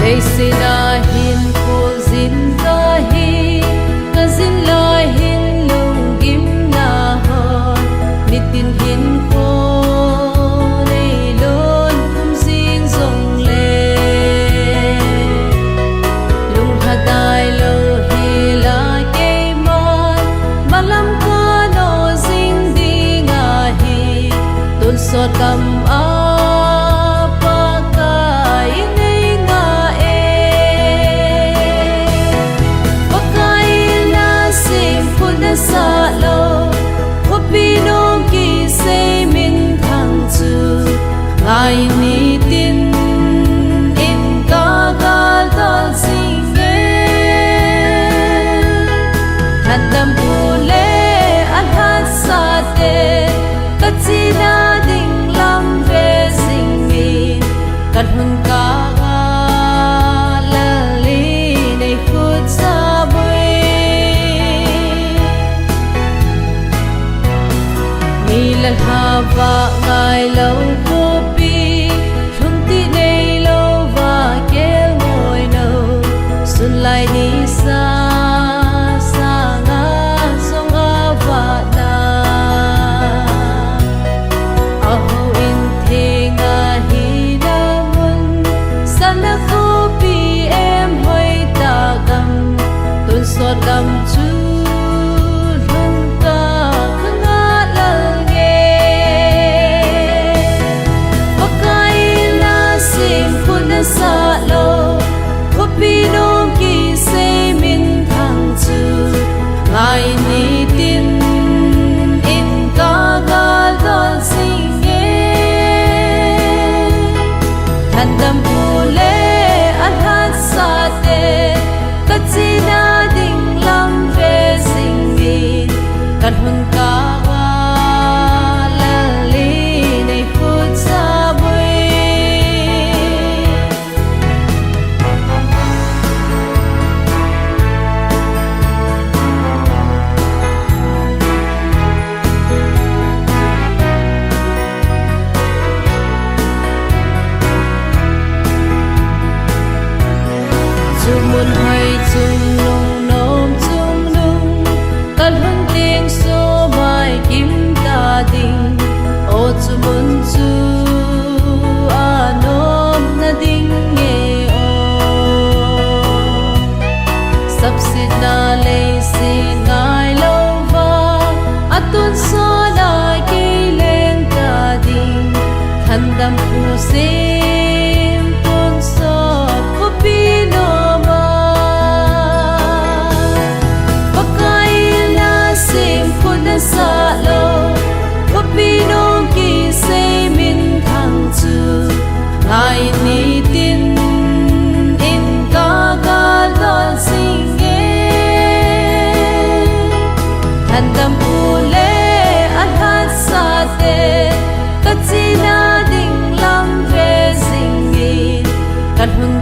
sina hin ko zin ka hi ka zin lai hin lung gim na ha nitin hin ko nei lon kum zin zong le lung hadai lo he la ke mon malam ko no zing ding a hi ton so kam a ai ni tin in ka ga ta sing han dam pule an hat sa te ka chi na ding lam ve sing mi kan hun ka ga la li nei khut sa bui ni la ha va ngai lâu lai ni sa sa nga song a va na a ho in the nga hi na mun san na ko pi em hoi ta gam tun so gam chu lung ta nga la nge pakai na sim kun sa lo ko pi no ai ni tin in ka ga da sing han dam pule an hat sa te ka chi na ding lam ve sing mi kan hun ka ga la li nei phut sa bui mun hai chung lung nom chung lung kan hun ting so mai kim ta ding o chu mun chu a nom na ding nge o sab sit na le si ngai lo va atun so na ki leng ta ding khan dam pu se sa lo ko pi no ki se min thang chu ai ni tin in ka ga lo sing han dam pule an hat sa te ka chi na ding lam ve sing mi kan hun